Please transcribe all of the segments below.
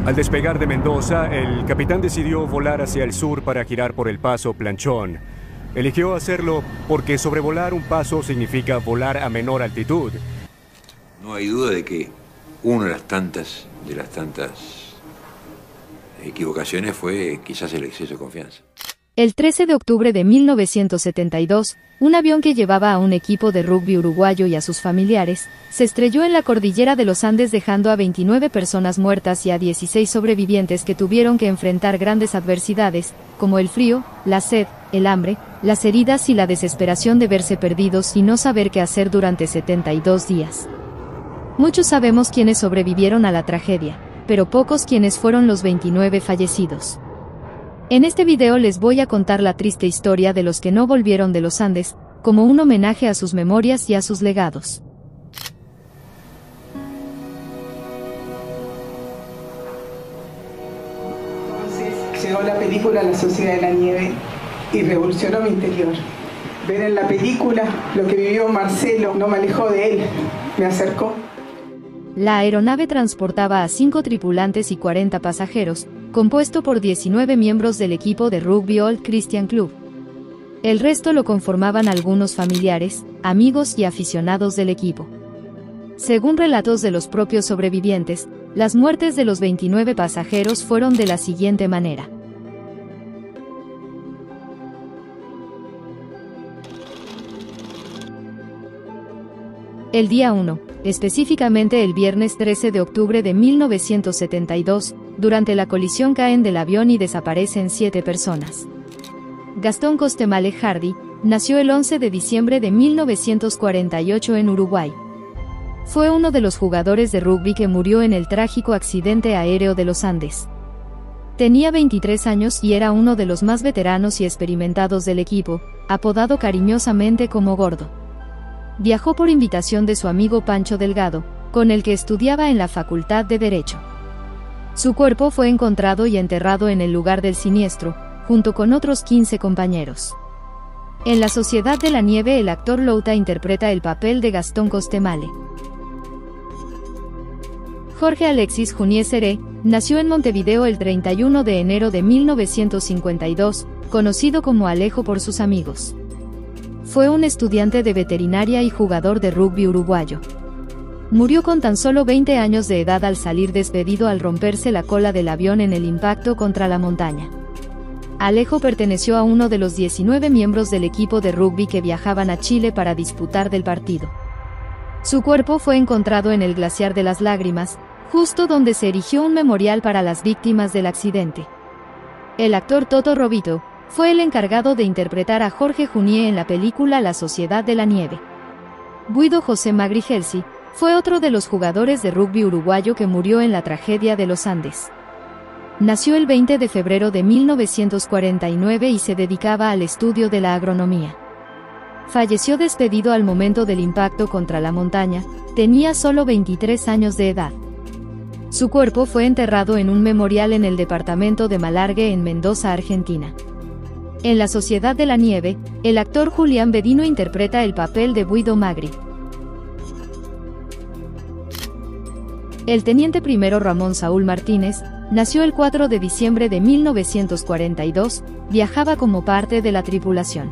Al despegar de Mendoza, el capitán decidió volar hacia el sur para girar por el paso Planchón. Eligió hacerlo porque sobrevolar un paso significa volar a menor altitud. No hay duda de que una de las tantas equivocaciones fue quizás el exceso de confianza. El 13 de octubre de 1972, un avión que llevaba a un equipo de rugby uruguayo y a sus familiares, se estrelló en la cordillera de los Andes dejando a 29 personas muertas y a 16 sobrevivientes que tuvieron que enfrentar grandes adversidades, como el frío, la sed, el hambre, las heridas y la desesperación de verse perdidos y no saber qué hacer durante 72 días. Muchos sabemos quiénes sobrevivieron a la tragedia, pero pocos quiénes fueron los 29 fallecidos. En este video les voy a contar la triste historia de los que no volvieron de los Andes, como un homenaje a sus memorias y a sus legados. Entonces llegó la película La Sociedad de la Nieve y revolucionó mi interior. Ver en la película lo que vivió Marcelo no me alejó de él, me acercó. La aeronave transportaba a 5 tripulantes y 40 pasajeros, compuesto por 19 miembros del equipo de Rugby Old Christian Club. El resto lo conformaban algunos familiares, amigos y aficionados del equipo. Según relatos de los propios sobrevivientes, las muertes de los 29 pasajeros fueron de la siguiente manera. El día 1, específicamente el viernes 13 de octubre de 1972, durante la colisión caen del avión y desaparecen 7 personas. Gastón Costemale Hardy nació el 11 de diciembre de 1948 en Uruguay. Fue uno de los jugadores de rugby que murió en el trágico accidente aéreo de los Andes. Tenía 23 años y era uno de los más veteranos y experimentados del equipo, apodado cariñosamente como Gordo. Viajó por invitación de su amigo Pancho Delgado, con el que estudiaba en la Facultad de Derecho. Su cuerpo fue encontrado y enterrado en el lugar del siniestro, junto con otros 15 compañeros. En La Sociedad de la Nieve el actor Louta interpreta el papel de Gastón Costemale. Jorge Alexis Junié Seré nació en Montevideo el 31 de enero de 1952, conocido como Alejo por sus amigos. Fue un estudiante de veterinaria y jugador de rugby uruguayo. Murió con tan solo 20 años de edad al salir despedido al romperse la cola del avión en el impacto contra la montaña. Alejo perteneció a uno de los 19 miembros del equipo de rugby que viajaban a Chile para disputar del partido. Su cuerpo fue encontrado en el Glaciar de las Lágrimas, justo donde se erigió un memorial para las víctimas del accidente. El actor Toto Robito fue el encargado de interpretar a Jorge Junié en la película La Sociedad de la Nieve. Guido José Magri Gelsi fue otro de los jugadores de rugby uruguayo que murió en la tragedia de los Andes. Nació el 20 de febrero de 1949 y se dedicaba al estudio de la agronomía. Falleció despedido al momento del impacto contra la montaña, tenía solo 23 años de edad. Su cuerpo fue enterrado en un memorial en el departamento de Malargüe en Mendoza, Argentina. En La Sociedad de la Nieve, el actor Julián Bedino interpreta el papel de Guido Magri. El teniente primero Ramón Saúl Martínez nació el 4 de diciembre de 1942, viajaba como parte de la tripulación.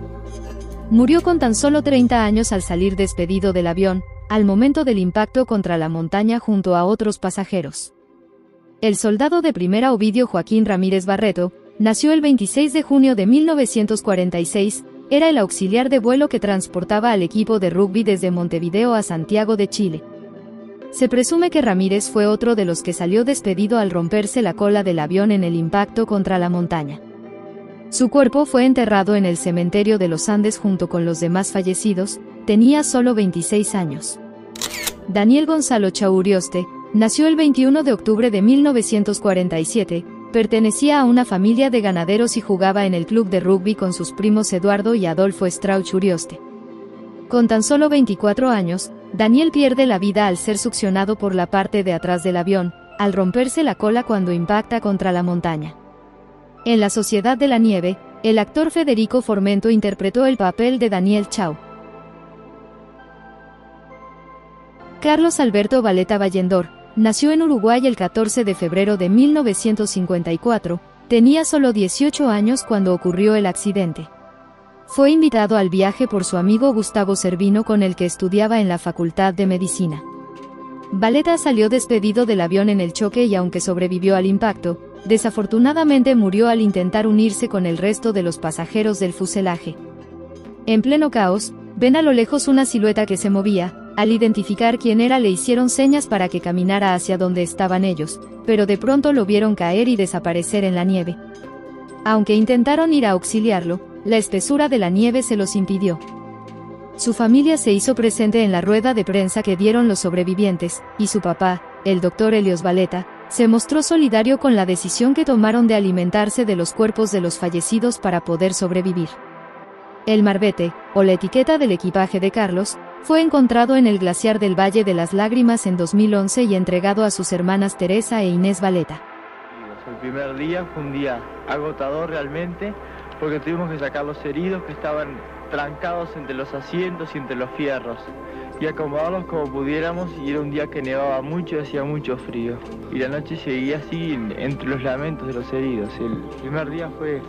Murió con tan solo 30 años al salir despedido del avión, al momento del impacto contra la montaña junto a otros pasajeros. El soldado de primera Ovidio Joaquín Ramírez Barreto nació el 26 de junio de 1946, era el auxiliar de vuelo que transportaba al equipo de rugby desde Montevideo a Santiago de Chile. Se presume que Ramírez fue otro de los que salió despedido al romperse la cola del avión en el impacto contra la montaña. Su cuerpo fue enterrado en el cementerio de los Andes junto con los demás fallecidos, tenía solo 26 años. Daniel Gonzalo Chaurioste nació el 21 de octubre de 1947, pertenecía a una familia de ganaderos y jugaba en el club de rugby con sus primos Eduardo y Adolfo Strauch Urioste. Con tan solo 24 años, Daniel pierde la vida al ser succionado por la parte de atrás del avión, al romperse la cola cuando impacta contra la montaña. En La Sociedad de la Nieve, el actor Federico Formento interpretó el papel de Daniel Chau. Carlos Alberto Valeta Vallendor nació en Uruguay el 14 de febrero de 1954, tenía solo 18 años cuando ocurrió el accidente. Fue invitado al viaje por su amigo Gustavo Cervino, con el que estudiaba en la Facultad de Medicina. Valeta salió despedido del avión en el choque y, aunque sobrevivió al impacto, desafortunadamente murió al intentar unirse con el resto de los pasajeros del fuselaje. En pleno caos, ven a lo lejos una silueta que se movía. Al identificar quién era, le hicieron señas para que caminara hacia donde estaban ellos, pero de pronto lo vieron caer y desaparecer en la nieve. Aunque intentaron ir a auxiliarlo, la espesura de la nieve se los impidió. Su familia se hizo presente en la rueda de prensa que dieron los sobrevivientes, y su papá, el doctor Helios Valeta, se mostró solidario con la decisión que tomaron de alimentarse de los cuerpos de los fallecidos para poder sobrevivir. El marbete, o la etiqueta del equipaje de Carlos, fue encontrado en el glaciar del Valle de las Lágrimas en 2011 y entregado a sus hermanas Teresa e Inés Valeta. El primer día fue un día agotador realmente, porque tuvimos que sacar los heridos que estaban trancados entre los asientos y entre los fierros, y acomodarlos como pudiéramos, y era un día que nevaba mucho y hacía mucho frío. Y la noche seguía así entre los lamentos de los heridos. El primer día fue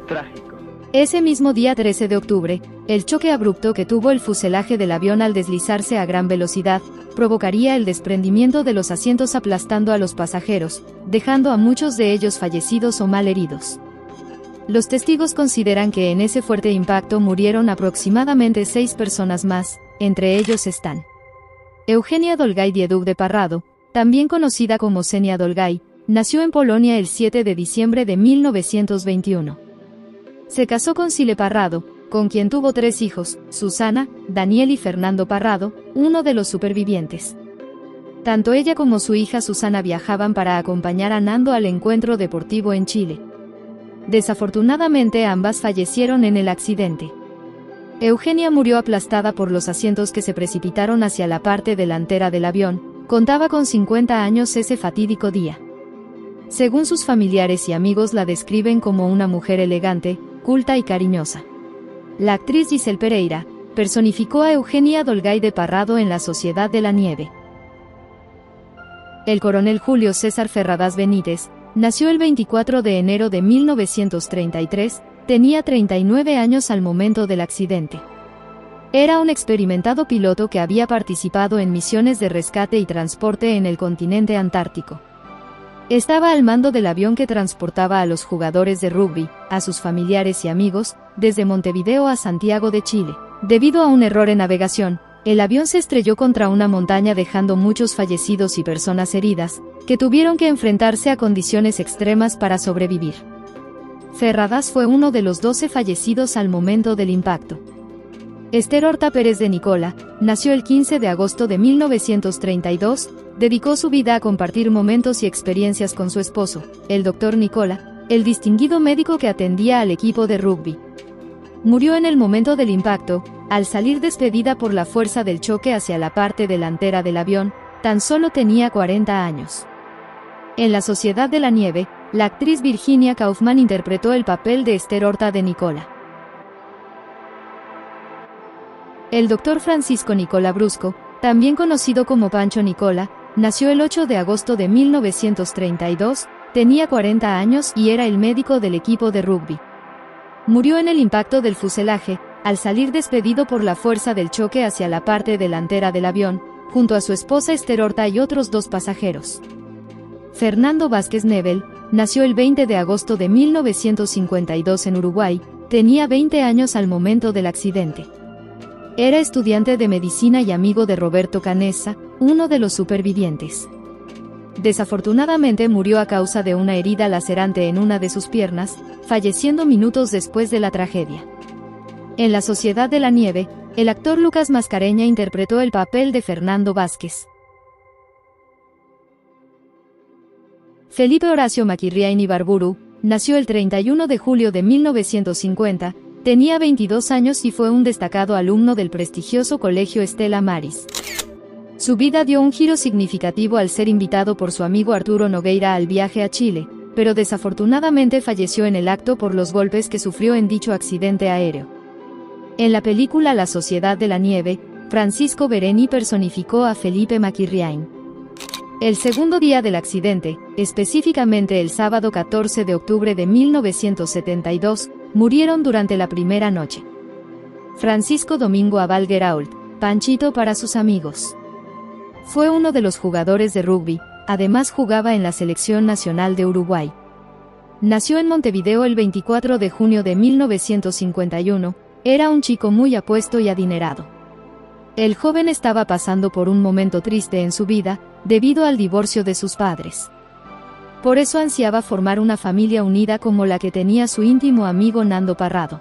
trágico. Ese mismo día 13 de octubre, el choque abrupto que tuvo el fuselaje del avión al deslizarse a gran velocidad, provocaría el desprendimiento de los asientos aplastando a los pasajeros, dejando a muchos de ellos fallecidos o mal heridos. Los testigos consideran que en ese fuerte impacto murieron aproximadamente 6 personas más, entre ellos están Eugenia Dolgay Dieduch de Parrado, también conocida como Xenia Dolgay, nació en Polonia el 7 de diciembre de 1921. Se casó con Sile Parrado, con quien tuvo 3 hijos, Susana, Daniel y Fernando Parrado, uno de los supervivientes. Tanto ella como su hija Susana viajaban para acompañar a Nando al encuentro deportivo en Chile. Desafortunadamente ambas fallecieron en el accidente. Eugenia murió aplastada por los asientos que se precipitaron hacia la parte delantera del avión. Contaba con 50 años ese fatídico día. Según sus familiares y amigos, la describen como una mujer elegante, culta y cariñosa. La actriz Giselle Pereira personificó a Eugenia Dolgay de Parrado en La Sociedad de la Nieve. El coronel Julio César Ferradas Benítez nació el 24 de enero de 1933, tenía 39 años al momento del accidente. Era un experimentado piloto que había participado en misiones de rescate y transporte en el continente antártico. Estaba al mando del avión que transportaba a los jugadores de rugby, a sus familiares y amigos, desde Montevideo a Santiago de Chile. Debido a un error en navegación, el avión se estrelló contra una montaña dejando muchos fallecidos y personas heridas, que tuvieron que enfrentarse a condiciones extremas para sobrevivir. Ferradas fue uno de los 12 fallecidos al momento del impacto. Esther Horta Pérez de Nicola nació el 15 de agosto de 1932, dedicó su vida a compartir momentos y experiencias con su esposo, el Dr. Nicola, el distinguido médico que atendía al equipo de rugby. Murió en el momento del impacto, al salir despedida por la fuerza del choque hacia la parte delantera del avión. Tan solo tenía 40 años. En La Sociedad de la Nieve, la actriz Virginia Kaufman interpretó el papel de Esther Horta de Nicola. El Dr. Francisco Nicola Brusco, también conocido como Pancho Nicola, nació el 8 de agosto de 1932, tenía 40 años y era el médico del equipo de rugby. Murió en el impacto del fuselaje, al salir despedido por la fuerza del choque hacia la parte delantera del avión, junto a su esposa Esther Horta y otros 2 pasajeros. Fernando Vázquez Nebel nació el 20 de agosto de 1952 en Uruguay, tenía 20 años al momento del accidente. Era estudiante de medicina y amigo de Roberto Canessa, uno de los supervivientes. Desafortunadamente murió a causa de una herida lacerante en una de sus piernas, falleciendo minutos después de la tragedia. En La Sociedad de la Nieve, el actor Lucas Mascareña interpretó el papel de Fernando Vázquez. Felipe Horacio Maquirriain Ibarburu nació el 31 de julio de 1950, tenía 22 años y fue un destacado alumno del prestigioso Colegio Estela Maris. Su vida dio un giro significativo al ser invitado por su amigo Arturo Nogueira al viaje a Chile, pero desafortunadamente falleció en el acto por los golpes que sufrió en dicho accidente aéreo. En la película La Sociedad de la Nieve, Francisco Bereni personificó a Felipe Maquirriain. El segundo día del accidente, específicamente el sábado 14 de octubre de 1972, murieron durante la primera noche. Francisco Domingo Abal Guerault, Panchito para sus amigos. Fue uno de los jugadores de rugby, además jugaba en la Selección Nacional de Uruguay. Nació en Montevideo el 24 de junio de 1951, era un chico muy apuesto y adinerado. El joven estaba pasando por un momento triste en su vida, debido al divorcio de sus padres. Por eso ansiaba formar una familia unida como la que tenía su íntimo amigo Nando Parrado.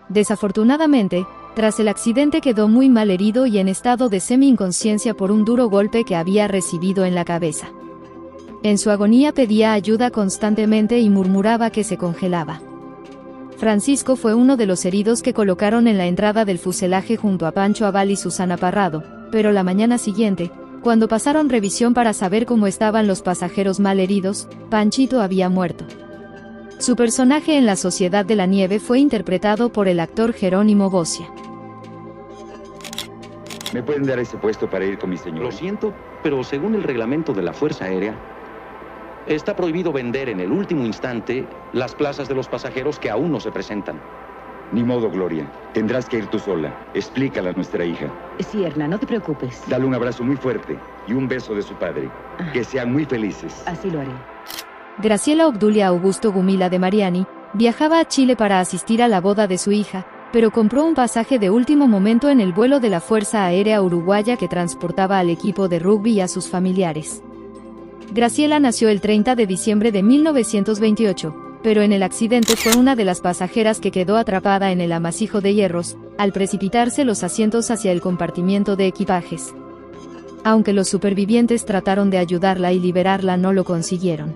Desafortunadamente, tras el accidente quedó muy mal herido y en estado de semi-inconsciencia por un duro golpe que había recibido en la cabeza. En su agonía pedía ayuda constantemente y murmuraba que se congelaba. Francisco fue uno de los heridos que colocaron en la entrada del fuselaje junto a Pancho Abal y Susana Parrado, pero la mañana siguiente, cuando pasaron revisión para saber cómo estaban los pasajeros mal heridos, Panchito había muerto. Su personaje en La Sociedad de la Nieve fue interpretado por el actor Jerónimo Bocia. ¿Me pueden dar ese puesto para ir con mi señor? Lo siento, pero según el reglamento de la Fuerza Aérea, está prohibido vender en el último instante las plazas de los pasajeros que aún no se presentan. Ni modo, Gloria. Tendrás que ir tú sola. Explícala a nuestra hija. Sí, Erna, no te preocupes. Dale un abrazo muy fuerte y un beso de su padre. Que sean muy felices. Así lo haré. Graciela Obdulia Augusto Gumila de Mariani viajaba a Chile para asistir a la boda de su hija, pero compró un pasaje de último momento en el vuelo de la Fuerza Aérea Uruguaya que transportaba al equipo de rugby y a sus familiares. Graciela nació el 30 de diciembre de 1928, pero en el accidente fue una de las pasajeras que quedó atrapada en el amasijo de hierros, al precipitarse los asientos hacia el compartimiento de equipajes. Aunque los supervivientes trataron de ayudarla y liberarla, no lo consiguieron.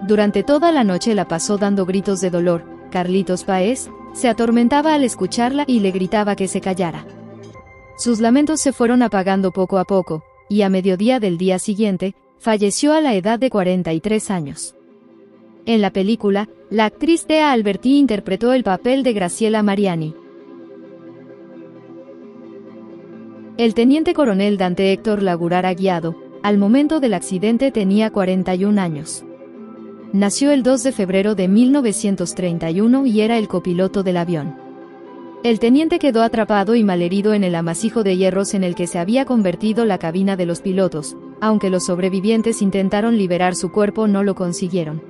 Durante toda la noche la pasó dando gritos de dolor. Carlitos Páez se atormentaba al escucharla y le gritaba que se callara. Sus lamentos se fueron apagando poco a poco, y a mediodía del día siguiente, falleció a la edad de 43 años. En la película, la actriz Tea Alberti interpretó el papel de Graciela Mariani. El teniente coronel Dante Héctor Lagurara Guiado, al momento del accidente tenía 41 años. Nació el 2 de febrero de 1931 y era el copiloto del avión. El teniente quedó atrapado y malherido en el amasijo de hierros en el que se había convertido la cabina de los pilotos. Aunque los sobrevivientes intentaron liberar su cuerpo, no lo consiguieron.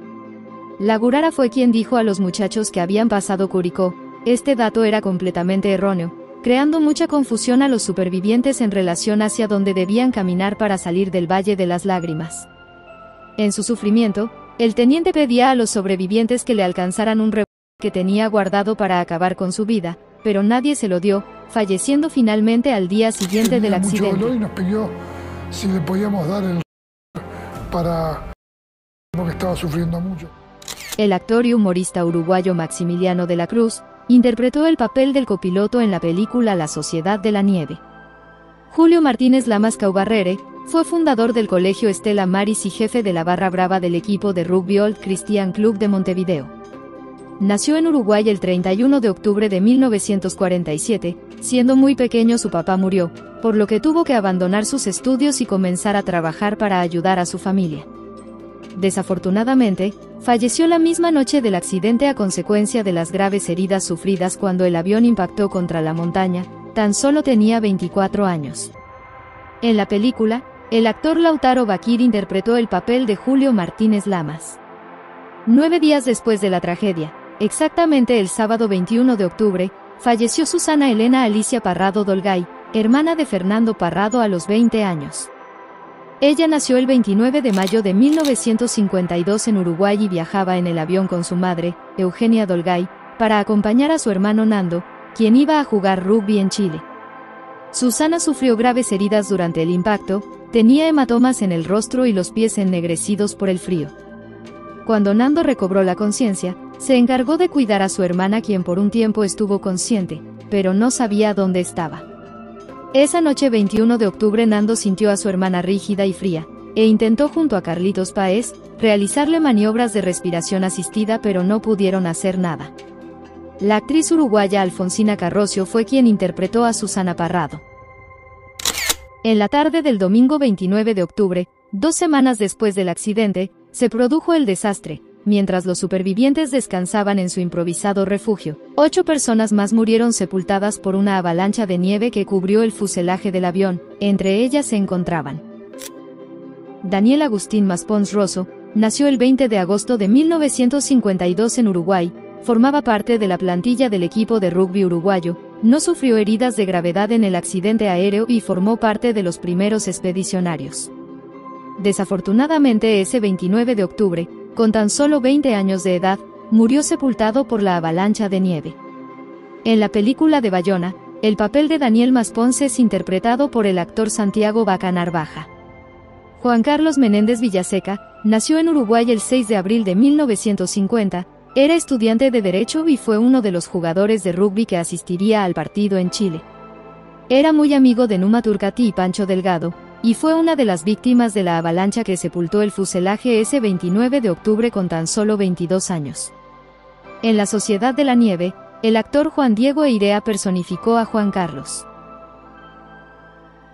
Lagurara fue quien dijo a los muchachos que habían pasado Curicó. Este dato era completamente erróneo, creando mucha confusión a los supervivientes en relación hacia dónde debían caminar para salir del Valle de las Lágrimas. En su sufrimiento, el teniente pedía a los sobrevivientes que le alcanzaran un revólver que tenía guardado para acabar con su vida, pero nadie se lo dio, falleciendo finalmente al día siguiente del accidente. Mucho dolor y nos pidió si le podíamos dar el para porque estaba sufriendo mucho. El actor y humorista uruguayo Maximiliano de la Cruz interpretó el papel del copiloto en la película La Sociedad de la Nieve. Julio Martínez Lamas Caubarrere fue fundador del Colegio Estela Maris y jefe de la barra brava del equipo de rugby Old Christian Club de Montevideo. Nació en Uruguay el 31 de octubre de 1947, siendo muy pequeño su papá murió, por lo que tuvo que abandonar sus estudios y comenzar a trabajar para ayudar a su familia. Desafortunadamente, falleció la misma noche del accidente a consecuencia de las graves heridas sufridas cuando el avión impactó contra la montaña. Tan solo tenía 24 años. En la película, el actor Lautaro Bakir interpretó el papel de Julio Martínez Lamas. 9 días después de la tragedia, exactamente el sábado 21 de octubre, falleció Susana Elena Alicia Parrado Dolgay, hermana de Fernando Parrado, a los 20 años. Ella nació el 29 de mayo de 1952 en Uruguay y viajaba en el avión con su madre, Eugenia Dolgay, para acompañar a su hermano Nando, quien iba a jugar rugby en Chile. Susana sufrió graves heridas durante el impacto, tenía hematomas en el rostro y los pies ennegrecidos por el frío. Cuando Nando recobró la conciencia, se encargó de cuidar a su hermana, quien por un tiempo estuvo consciente, pero no sabía dónde estaba. Esa noche 21 de octubre Nando sintió a su hermana rígida y fría, e intentó junto a Carlitos Páez realizarle maniobras de respiración asistida, pero no pudieron hacer nada. La actriz uruguaya Alfonsina Carroccio fue quien interpretó a Susana Parrado. En la tarde del domingo 29 de octubre, 2 semanas después del accidente, se produjo el desastre. Mientras los supervivientes descansaban en su improvisado refugio, 8 personas más murieron sepultadas por una avalancha de nieve que cubrió el fuselaje del avión. Entre ellas se encontraban Daniel Agustín Maspons Rosso. Nació el 20 de agosto de 1952 en Uruguay, formaba parte de la plantilla del equipo de rugby uruguayo, no sufrió heridas de gravedad en el accidente aéreo y formó parte de los primeros expedicionarios. Desafortunadamente ese 29 de octubre, con tan solo 20 años de edad, murió sepultado por la avalancha de nieve. En la película de Bayona, el papel de Daniel Maspons es interpretado por el actor Santiago Baca Narvaja. Juan Carlos Menéndez Villaseca nació en Uruguay el 6 de abril de 1950, era estudiante de Derecho y fue uno de los jugadores de rugby que asistiría al partido en Chile. Era muy amigo de Numa Turcati y Pancho Delgado, y fue una de las víctimas de la avalancha que sepultó el fuselaje ese 29 de octubre con tan solo 22 años. En La Sociedad de la Nieve, el actor Juan Diego Eirea personificó a Juan Carlos.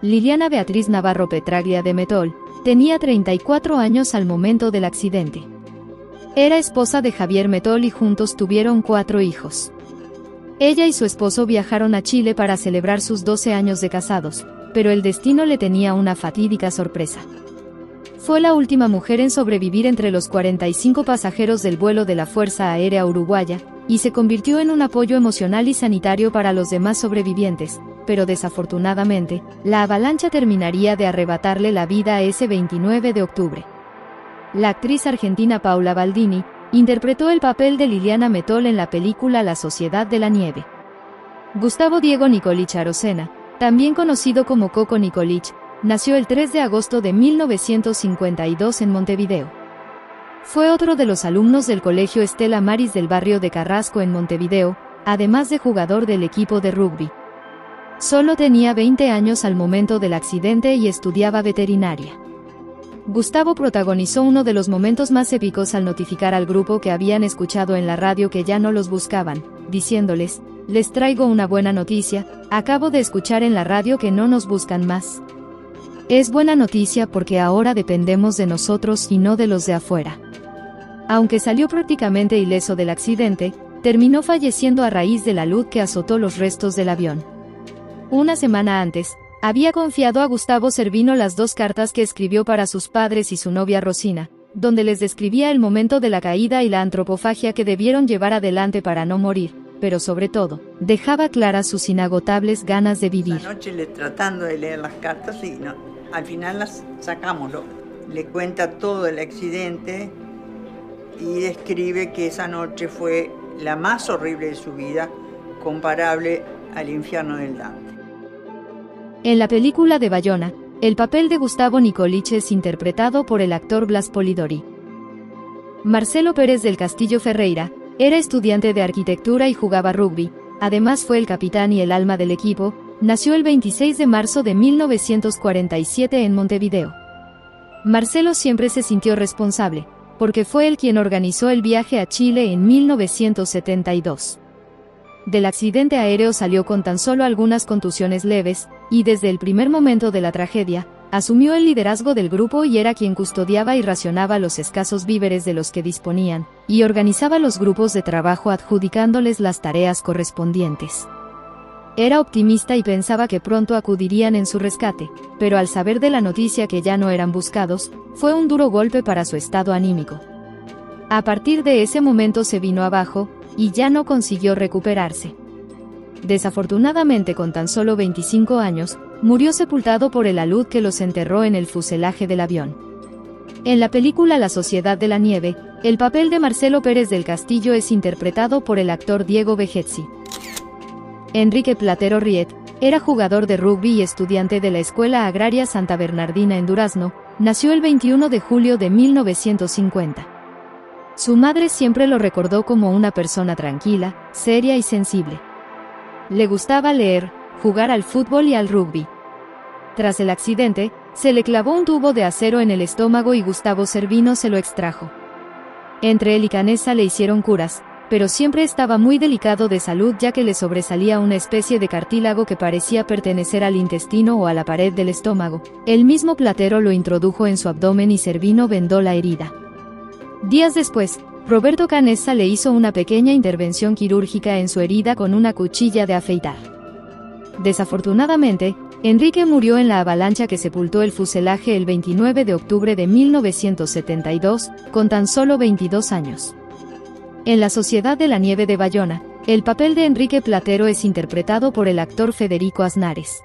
Liliana Beatriz Navarro Petraglia de Metol tenía 34 años al momento del accidente. Era esposa de Javier Metol y juntos tuvieron 4 hijos. Ella y su esposo viajaron a Chile para celebrar sus 12 años de casados, pero el destino le tenía una fatídica sorpresa. Fue la última mujer en sobrevivir entre los 45 pasajeros del vuelo de la Fuerza Aérea Uruguaya, y se convirtió en un apoyo emocional y sanitario para los demás sobrevivientes, pero desafortunadamente, la avalancha terminaría de arrebatarle la vida ese 29 de octubre. La actriz argentina Paula Baldini interpretó el papel de Liliana Metol en la película La Sociedad de la Nieve. Gustavo Diego Nicolich Arocena, también conocido como Coco Nicolich, nació el 3 de agosto de 1952 en Montevideo. Fue otro de los alumnos del Colegio Estela Maris del barrio de Carrasco en Montevideo, además de jugador del equipo de rugby. Solo tenía 20 años al momento del accidente y estudiaba veterinaria. Gustavo protagonizó uno de los momentos más épicos al notificar al grupo que habían escuchado en la radio que ya no los buscaban, diciéndoles: les traigo una buena noticia, acabo de escuchar en la radio que no nos buscan más. Es buena noticia porque ahora dependemos de nosotros y no de los de afuera. Aunque salió prácticamente ileso del accidente, terminó falleciendo a raíz de la luz que azotó los restos del avión. Una semana antes, había confiado a Gustavo Cervino las 2 cartas que escribió para sus padres y su novia Rosina, donde les describía el momento de la caída y la antropofagia que debieron llevar adelante para no morir, pero sobre todo, dejaba claras sus inagotables ganas de vivir. La noche tratando de leer las cartas y no, al final las sacamos. Le cuenta todo el accidente y describe que esa noche fue la más horrible de su vida, comparable al infierno del Dante. En la película de Bayona, el papel de Gustavo Nicolich es interpretado por el actor Blas Polidori. Marcelo Pérez del Castillo Ferreira era estudiante de arquitectura y jugaba rugby, además fue el capitán y el alma del equipo. Nació el 26 de marzo de 1947 en Montevideo. Marcelo siempre se sintió responsable, porque fue él quien organizó el viaje a Chile en 1972. Del accidente aéreo salió con tan solo algunas contusiones leves, y desde el primer momento de la tragedia, asumió el liderazgo del grupo y era quien custodiaba y racionaba los escasos víveres de los que disponían, y organizaba los grupos de trabajo adjudicándoles las tareas correspondientes. Era optimista y pensaba que pronto acudirían en su rescate, pero al saber de la noticia que ya no eran buscados, fue un duro golpe para su estado anímico. A partir de ese momento se vino abajo, y ya no consiguió recuperarse. Desafortunadamente, con tan solo 25 años, murió sepultado por el alud que los enterró en el fuselaje del avión. En la película La Sociedad de la Nieve, el papel de Marcelo Pérez del Castillo es interpretado por el actor Diego Vegetzi. Enrique Platero Riet era jugador de rugby y estudiante de la Escuela Agraria Santa Bernardina en Durazno. Nació el 21 de julio de 1950. Su madre siempre lo recordó como una persona tranquila, seria y sensible. Le gustaba leer, jugar al fútbol y al rugby. Tras el accidente, se le clavó un tubo de acero en el estómago y Gustavo Cervino se lo extrajo. Entre él y Canessa le hicieron curas, pero siempre estaba muy delicado de salud ya que le sobresalía una especie de cartílago que parecía pertenecer al intestino o a la pared del estómago. El mismo platero lo introdujo en su abdomen y Cervino vendó la herida. Días después, Roberto Canessa le hizo una pequeña intervención quirúrgica en su herida con una cuchilla de afeitar. Desafortunadamente, Enrique murió en la avalancha que sepultó el fuselaje el 29 de octubre de 1972, con tan solo 22 años. En La Sociedad de la Nieve de Bayona, el papel de Enrique Platero es interpretado por el actor Federico Aznares.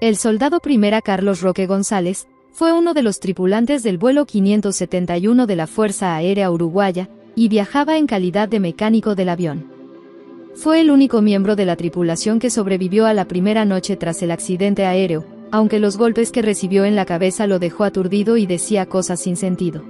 El soldado primera Carlos Roque González fue uno de los tripulantes del vuelo 571 de la Fuerza Aérea Uruguaya y viajaba en calidad de mecánico del avión. Fue el único miembro de la tripulación que sobrevivió a la primera noche tras el accidente aéreo, aunque los golpes que recibió en la cabeza lo dejó aturdido y decía cosas sin sentido.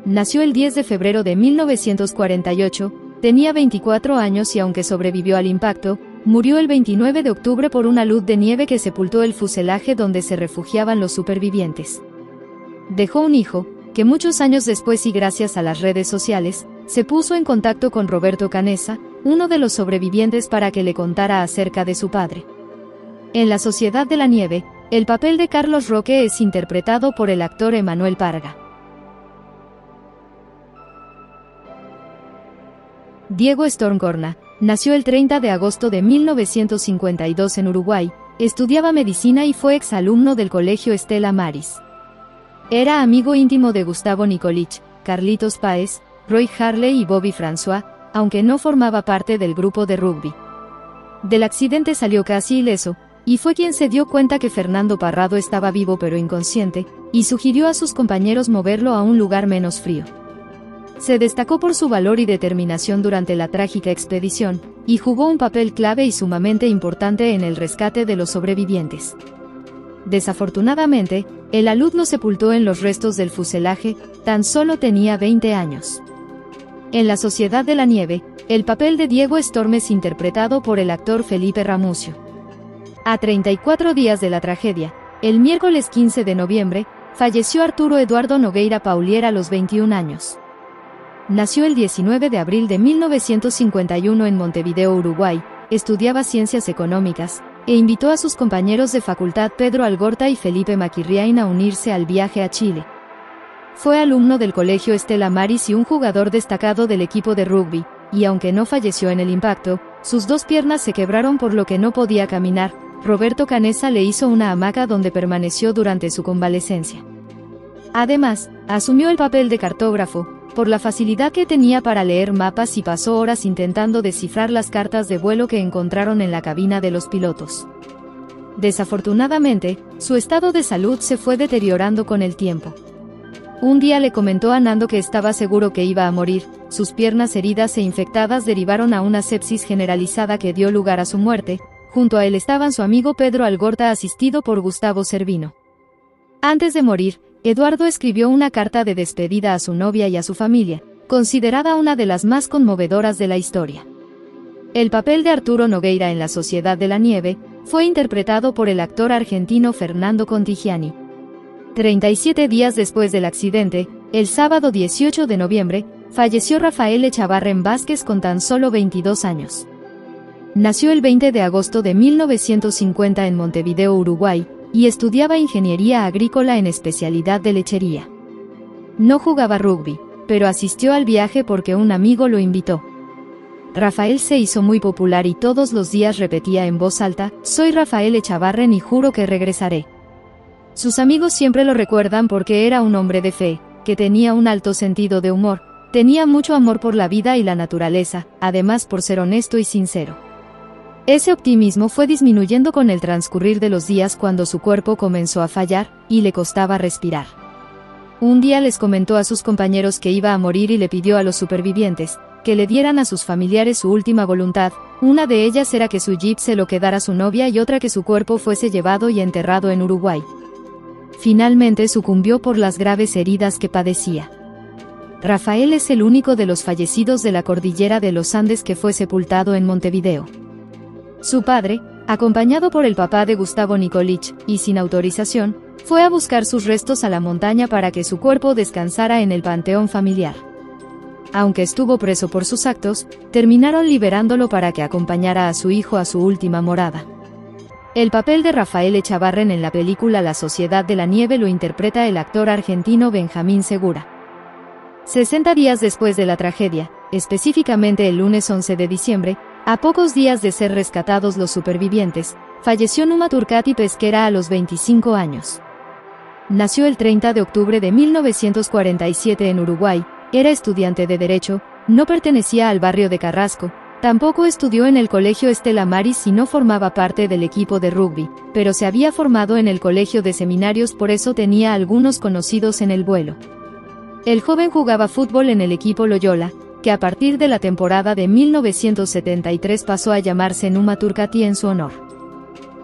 Nació el 10 de febrero de 1948, tenía 24 años y aunque sobrevivió al impacto, murió el 29 de octubre por una luz de nieve que sepultó el fuselaje donde se refugiaban los supervivientes. Dejó un hijo, que muchos años después y gracias a las redes sociales, se puso en contacto con Roberto Canessa, uno de los sobrevivientes para que le contara acerca de su padre. En La Sociedad de la Nieve, el papel de Carlos Roque es interpretado por el actor Emanuel Parga. Diego Stormcorna nació el 30 de agosto de 1952 en Uruguay, estudiaba medicina y fue exalumno del Colegio Estela Maris. Era amigo íntimo de Gustavo Nicolich, Carlitos Páez, Roy Harley y Bobby François, aunque no formaba parte del grupo de rugby. Del accidente salió casi ileso, y fue quien se dio cuenta que Fernando Parrado estaba vivo pero inconsciente, y sugirió a sus compañeros moverlo a un lugar menos frío. Se destacó por su valor y determinación durante la trágica expedición, y jugó un papel clave y sumamente importante en el rescate de los sobrevivientes. Desafortunadamente, el alud lo sepultó en los restos del fuselaje, tan solo tenía 20 años. En La Sociedad de la Nieve, el papel de Diego Storm es interpretado por el actor Felipe Ramucio. A 34 días de la tragedia, el miércoles 15 de noviembre, falleció Arturo Eduardo Nogueira Paulier a los 21 años. Nació el 19 de abril de 1951 en Montevideo, Uruguay, estudiaba Ciencias Económicas, e invitó a sus compañeros de facultad Pedro Algorta y Felipe Maquirriain a unirse al viaje a Chile. Fue alumno del Colegio Estela Maris y un jugador destacado del equipo de rugby, y aunque no falleció en el impacto, sus dos piernas se quebraron por lo que no podía caminar. Roberto Canessa le hizo una hamaca donde permaneció durante su convalecencia. Además, asumió el papel de cartógrafo, por la facilidad que tenía para leer mapas y pasó horas intentando descifrar las cartas de vuelo que encontraron en la cabina de los pilotos. Desafortunadamente, su estado de salud se fue deteriorando con el tiempo. Un día le comentó a Nando que estaba seguro que iba a morir, sus piernas heridas e infectadas derivaron a una sepsis generalizada que dio lugar a su muerte. Junto a él estaban su amigo Pedro Algorta asistido por Gustavo Cervino. Antes de morir, Eduardo escribió una carta de despedida a su novia y a su familia, considerada una de las más conmovedoras de la historia. El papel de Arturo Nogueira en La Sociedad de la Nieve fue interpretado por el actor argentino Fernando Contigiani. 37 días después del accidente, el sábado 18 de noviembre, falleció Rafael Echavarren Vázquez con tan solo 22 años. Nació el 20 de agosto de 1950 en Montevideo, Uruguay, y estudiaba ingeniería agrícola en especialidad de lechería. No jugaba rugby, pero asistió al viaje porque un amigo lo invitó. Rafael se hizo muy popular y todos los días repetía en voz alta: "Soy Rafael Echavarren y juro que regresaré". Sus amigos siempre lo recuerdan porque era un hombre de fe, que tenía un alto sentido de humor, tenía mucho amor por la vida y la naturaleza, además por ser honesto y sincero. Ese optimismo fue disminuyendo con el transcurrir de los días cuando su cuerpo comenzó a fallar, y le costaba respirar. Un día les comentó a sus compañeros que iba a morir y le pidió a los supervivientes que le dieran a sus familiares su última voluntad. Una de ellas era que su jeep se lo quedara su novia y otra que su cuerpo fuese llevado y enterrado en Uruguay. Finalmente sucumbió por las graves heridas que padecía. Rafael es el único de los fallecidos de la cordillera de los Andes que fue sepultado en Montevideo. Su padre, acompañado por el papá de Gustavo Nicolich, y sin autorización, fue a buscar sus restos a la montaña para que su cuerpo descansara en el panteón familiar. aunque estuvo preso por sus actos, terminaron liberándolo para que acompañara a su hijo a su última morada. El papel de Rafael Echávarren en la película La Sociedad de la Nieve lo interpreta el actor argentino Benjamín Segura. 60 días después de la tragedia, específicamente el lunes 11 de diciembre, a pocos días de ser rescatados los supervivientes, falleció Numa Turcati Pesquera a los 25 años. Nació el 30 de octubre de 1947 en Uruguay, era estudiante de Derecho, no pertenecía al barrio de Carrasco, tampoco estudió en el colegio Estela Maris y no formaba parte del equipo de rugby, pero se había formado en el colegio de seminarios, por eso tenía algunos conocidos en el vuelo. El joven jugaba fútbol en el equipo Loyola, que a partir de la temporada de 1973 pasó a llamarse Numa Turcati en su honor.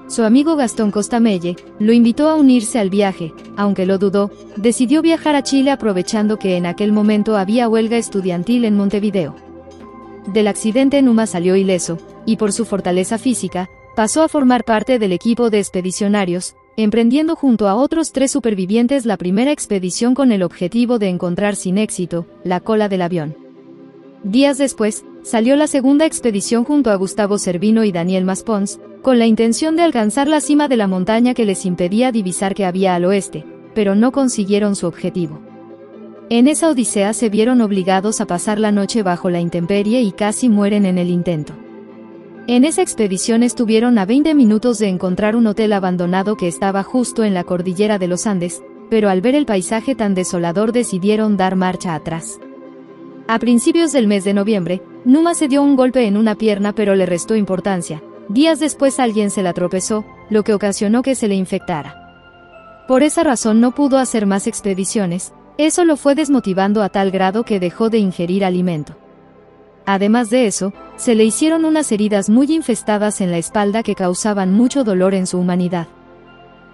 Su amigo Gastón Costamelle lo invitó a unirse al viaje, aunque lo dudó, decidió viajar a Chile aprovechando que en aquel momento había huelga estudiantil en Montevideo. Del accidente Numa salió ileso, y por su fortaleza física, pasó a formar parte del equipo de expedicionarios, emprendiendo junto a otros 3 supervivientes la primera expedición con el objetivo de encontrar sin éxito la cola del avión. Días después, salió la segunda expedición junto a Gustavo Cervino y Daniel Maspons, con la intención de alcanzar la cima de la montaña que les impedía divisar que había al oeste, pero no consiguieron su objetivo. En esa odisea se vieron obligados a pasar la noche bajo la intemperie y casi mueren en el intento. En esa expedición estuvieron a 20 minutos de encontrar un hotel abandonado que estaba justo en la cordillera de los Andes, pero al ver el paisaje tan desolador decidieron dar marcha atrás. A principios del mes de noviembre, Numa se dio un golpe en una pierna pero le restó importancia. Días después alguien se la tropezó, lo que ocasionó que se le infectara. Por esa razón no pudo hacer más expediciones, eso lo fue desmotivando a tal grado que dejó de ingerir alimento. Además de eso, se le hicieron unas heridas muy infestadas en la espalda que causaban mucho dolor en su humanidad.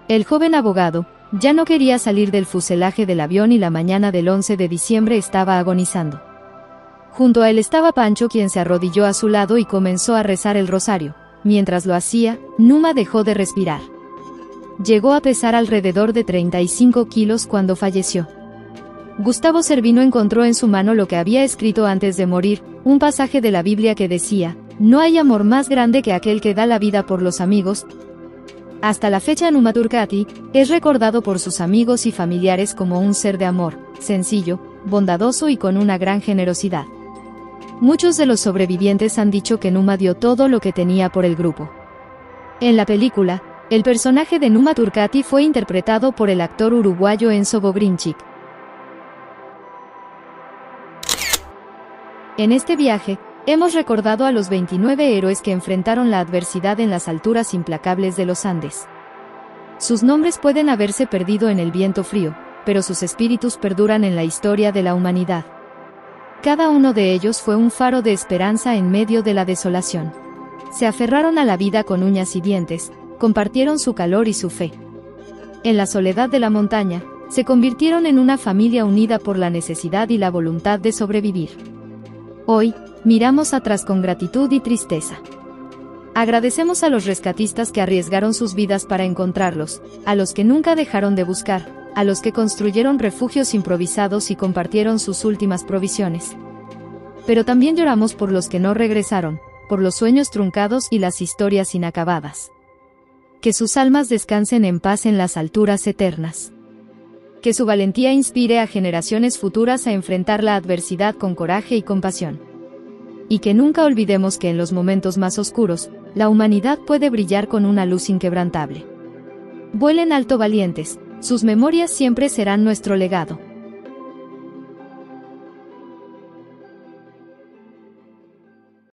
El joven abogado ya no quería salir del fuselaje del avión y la mañana del 11 de diciembre estaba agonizando. Junto a él estaba Pancho, quien se arrodilló a su lado y comenzó a rezar el rosario. Mientras lo hacía, Numa dejó de respirar. Llegó a pesar alrededor de 35 kilos cuando falleció. Gustavo Cervino encontró en su mano lo que había escrito antes de morir, un pasaje de la Biblia que decía: "No hay amor más grande que aquel que da la vida por los amigos". Hasta la fecha Numa Turcati es recordado por sus amigos y familiares como un ser de amor, sencillo, bondadoso y con una gran generosidad. Muchos de los sobrevivientes han dicho que Numa dio todo lo que tenía por el grupo. En la película, el personaje de Numa Turcati fue interpretado por el actor uruguayo Enzo Bobrinchik. En este viaje, hemos recordado a los 29 héroes que enfrentaron la adversidad en las alturas implacables de los Andes. Sus nombres pueden haberse perdido en el viento frío, pero sus espíritus perduran en la historia de la humanidad. Cada uno de ellos fue un faro de esperanza en medio de la desolación. Se aferraron a la vida con uñas y dientes, compartieron su calor y su fe. En la soledad de la montaña, se convirtieron en una familia unida por la necesidad y la voluntad de sobrevivir. Hoy, miramos atrás con gratitud y tristeza. Agradecemos a los rescatistas que arriesgaron sus vidas para encontrarlos, a los que nunca dejaron de buscar, a los que construyeron refugios improvisados y compartieron sus últimas provisiones. Pero también lloramos por los que no regresaron, por los sueños truncados y las historias inacabadas. Que sus almas descansen en paz en las alturas eternas. Que su valentía inspire a generaciones futuras a enfrentar la adversidad con coraje y compasión. Y que nunca olvidemos que en los momentos más oscuros, la humanidad puede brillar con una luz inquebrantable. Vuelen alto valientes, sus memorias siempre serán nuestro legado.